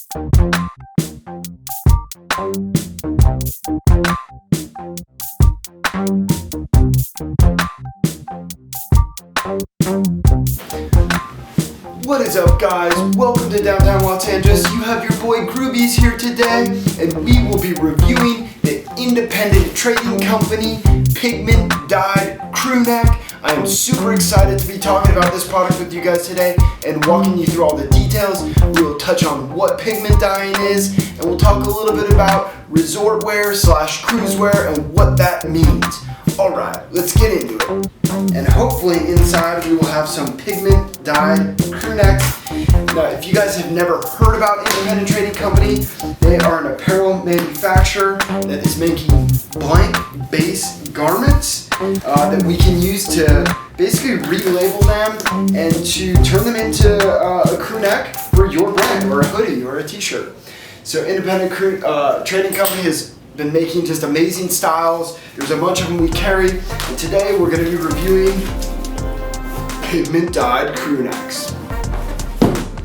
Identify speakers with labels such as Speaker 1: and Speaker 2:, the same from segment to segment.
Speaker 1: What is up, guys? Welcome to downtown Los Angeles. You have your boy Groobies here today, and we will be reviewing the independent trading company Pigment dyed Crewneck. I am super excited to be talking about this product with you guys today and walking you through all the details. We will touch on what pigment dyeing is, and we'll talk a little bit about resort wear / cruise wear and what that means. Alright, let's get into it. And hopefully inside we will have some pigment dyed crewnecks. Now, if you guys have never heard about independent trading company, they are an apparel manufacturer that is making blank base garments that we can use to basically relabel them and to turn them into a crewneck for your brand, or a hoodie, or a t-shirt. So independent trading company has been making just amazing styles. There's a bunch of them we carry, and today we're going to be reviewing pigment dyed crewnecks.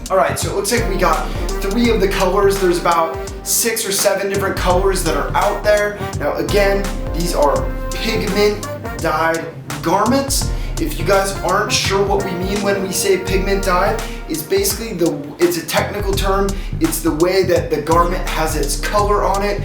Speaker 1: Alright, so it looks like we got 3 of the colors. There's about 6 or 7 different colors that are out there. Now again, these are pigment dyed garments. If you guys aren't sure what we mean when we say pigment dyed, it's basically it's a technical term. It's the way that the garment has its color on it.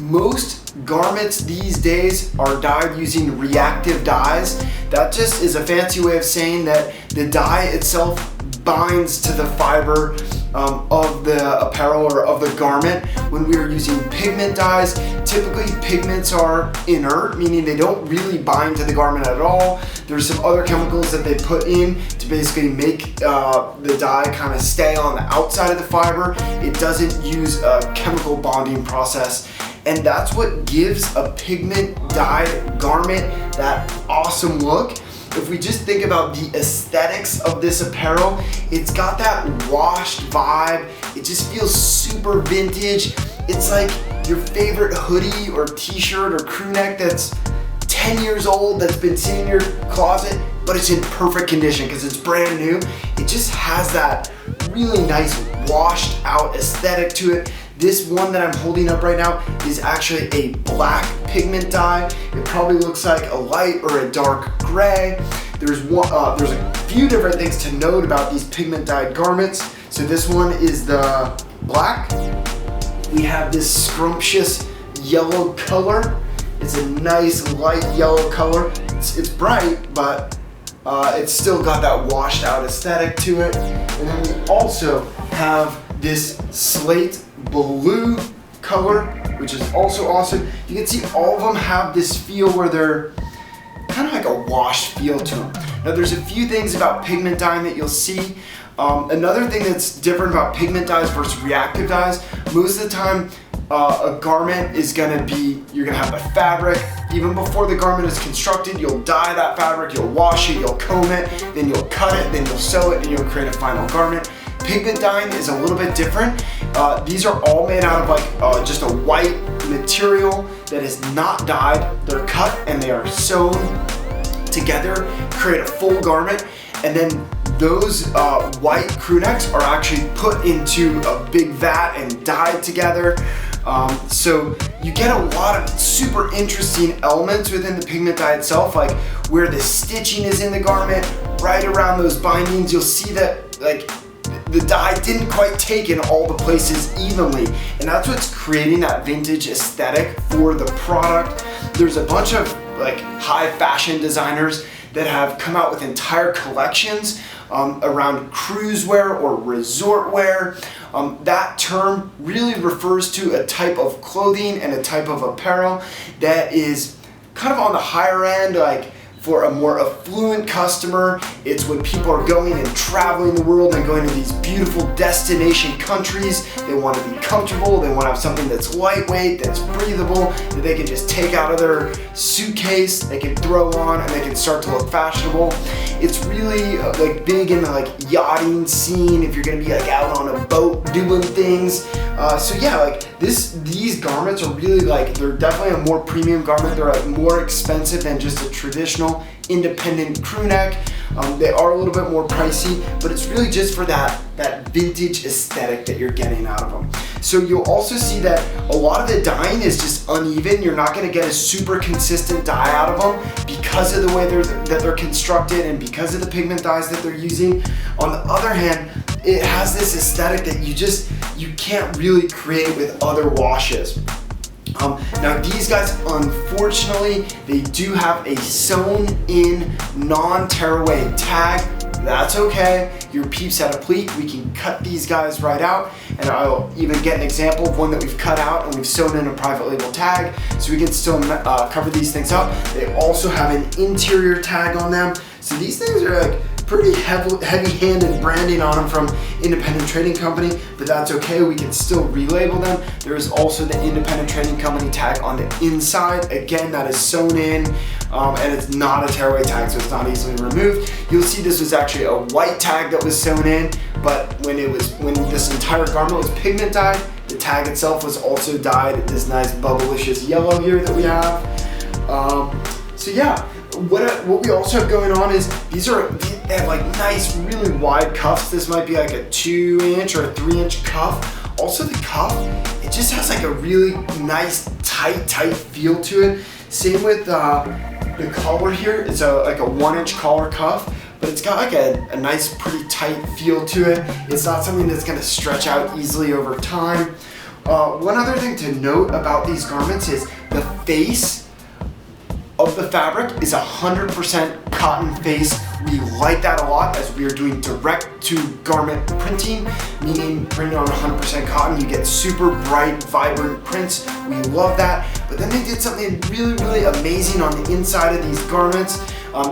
Speaker 1: Most garments these days are dyed using reactive dyes. That just is a fancy way of saying that the dye itself binds to the fiber of the apparel or of the garment. When we are using pigment dyes, typically pigments are inert, meaning they don't really bind to the garment at all. There's some other chemicals that they put in to basically make the dye kind of stay on the outside of the fiber. It doesn't use a chemical bonding process. And that's what gives a pigment dyed garment that awesome look. If we just think about the aesthetics of this apparel, it's got that washed vibe. It just feels super vintage. It's like your favorite hoodie or t-shirt or crewneck that's 10 years old, that's been sitting in your closet, but it's in perfect condition because it's brand new. It just has that really nice washed out aesthetic to it. This one that I'm holding up right now is actually a black pigment dye. It probably looks like a light or a dark gray. There's a few different things to note about these pigment dyed garments. So this one is the black. We have this scrumptious yellow color. It's a nice light yellow color. It's bright, but it's still got that washed out aesthetic to it. And then we also have this slate blue color, which is also awesome. You can see all of them have this feel where they're kind of like a washed feel to them. Now there's a few things about pigment dyeing that you'll see. Another thing that's different about pigment dyes versus reactive dyes, most of the time a garment is gonna be, you're gonna have a fabric. Even before the garment is constructed, you'll dye that fabric, you'll wash it, you'll comb it, then you'll cut it, then you'll sew it, and you'll create a final garment. Pigment dyeing is a little bit different. These are all made out of like just a white material that is not dyed. They're cut and they are sewn together, create a full garment, and then those white crewnecks are actually put into a big vat and dyed together. So you get a lot of super interesting elements within the pigment dye itself, like where the stitching is in the garment, right around those bindings. You'll see that like the dye didn't quite take in all the places evenly, and that's what's creating that vintage aesthetic for the product. There's a bunch of like high fashion designers that have come out with entire collections around cruise wear or resort wear. That term really refers to a type of clothing and a type of apparel that is kind of on the higher end, like for a more affluent customer. It's when people are going and traveling the world and going to these beautiful destination countries. They want to be comfortable, they want to have something that's lightweight, that's breathable, that they can just take out of their suitcase, they can throw on, and they can start to look fashionable. It's really like big in the like yachting scene, if you're gonna be like out on a boat doing things. So yeah, like these garments are really like, they're definitely a more premium garment. They're like more expensive than just a traditional independent crewneck. They are a little bit more pricey, but it's really just for that vintage aesthetic that you're getting out of them. So you'll also see that a lot of the dyeing is just uneven. You're not gonna get a super consistent dye out of them because of the way that they're constructed and because of the pigment dyes that they're using. On the other hand, it has this aesthetic that you can't really create with other washes. Now these guys, unfortunately, they do have a sewn in non-tearaway tag. That's okay. Your peeps had a pleat. We can cut these guys right out, and I'll even get an example of one that we've cut out and we've sewn in a private label tag, so we can still cover these things up. They also have an interior tag on them. So these things are like pretty heavy-handed branding on them from Independent Trading Company, but that's okay. We can still relabel them. There is also the Independent Trading Company tag on the inside. Again, that is sewn in, and it's not a tearaway tag, so it's not easily removed. You'll see this was actually a white tag that was sewn in, but when this entire garment was pigment dyed, the tag itself was also dyed this nice bubblicious yellow here that we have. So yeah. What we also have going on is they have like nice, really wide cuffs. This might be like a 2-inch or a 3-inch cuff. Also the cuff, it just has like a really nice, tight feel to it. Same with the collar here. It's like a 1-inch collar cuff, but it's got like a nice, pretty tight feel to it. It's not something that's gonna stretch out easily over time. One other thing to note about these garments is the face of the fabric is 100% cotton face. We like that a lot as we are doing direct to garment printing, meaning printed on 100% cotton. You get super bright, vibrant prints. We love that. But then they did something really, really amazing on the inside of these garments.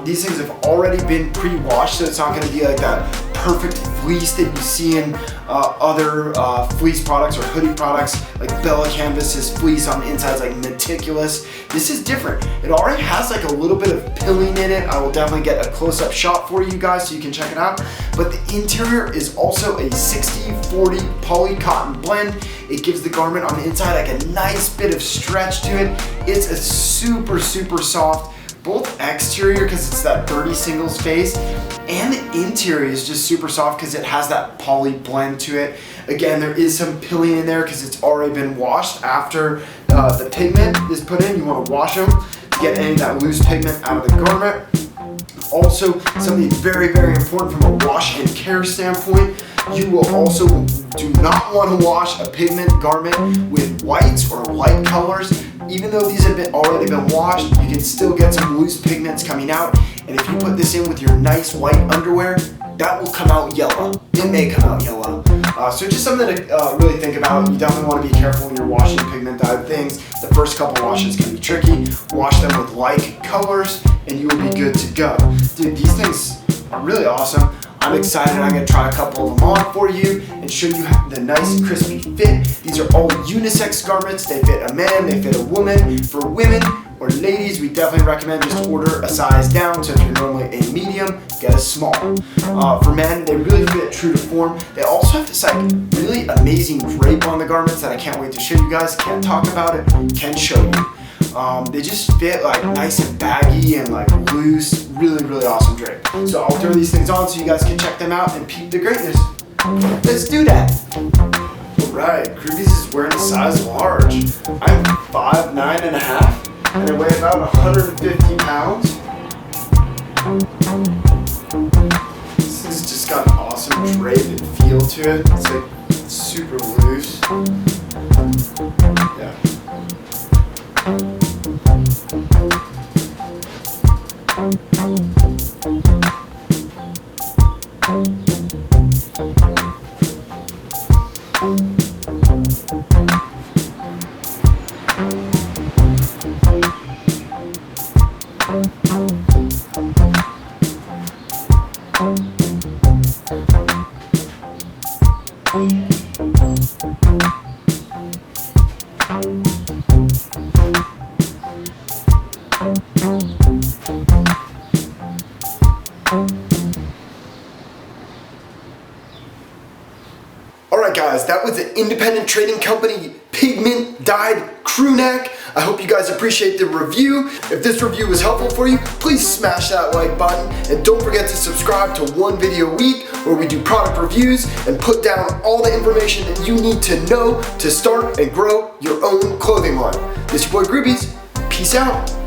Speaker 1: These things have already been pre-washed, so it's not gonna be like that perfect fleece that you see in other fleece products or hoodie products, like Bella Canvas's fleece on the inside is like meticulous. This is different. It already has like a little bit of pilling in it. I will definitely get a close-up shot for you guys so you can check it out. But the interior is also a 60-40 poly cotton blend. It gives the garment on the inside like a nice bit of stretch to it. It's a super, super soft, both exterior because it's that 30 singles face, and the interior is just super soft because it has that poly blend to it. Again, there is some pilling in there because it's already been washed after the pigment is put in. You want to wash them to get any of that loose pigment out of the garment. Also, something very, very important from a wash and care standpoint, you will also do not want to wash a pigment garment with whites or light colors. Even though these have already been washed, you can still get some loose pigments coming out. And if you put this in with your nice white underwear, that will come out yellow. It may come out yellow. So just something to really think about. You definitely want to be careful when you're washing pigment dyed things. The first couple washes can be tricky. Wash them with light colors and you will be good to go. Dude, these things are really awesome. I'm excited. I'm going to try a couple of them on for you and show you the nice crispy fit. These are all unisex garments. They fit a man, they fit a woman. For women or ladies, we definitely recommend just order a size down. So if you're normally a medium, get a small. For men, they really fit true to form. They also have this like really amazing drape on the garments that I can't wait to show you guys. Can't talk about it, can show you. They just fit like nice and baggy and like loose, really, really awesome drape. So I'll throw these things on so you guys can check them out and peep the greatness. Let's do that. All right, Groobies is wearing a size large. I'm 5'9.5" and I weigh about 150 pounds. This has just got an awesome drape and feel to it. It's like super loose. Yeah. Alright guys, that that was the independent trading company Pigment dyed Crewneck. I hope you guys appreciate the review. If this review was helpful for you, please smash that like button and don't forget to subscribe to One Video a Week where we do product reviews and put down all the information that you need to know to start and grow your own clothing line. This is your boy Groobies. Peace out.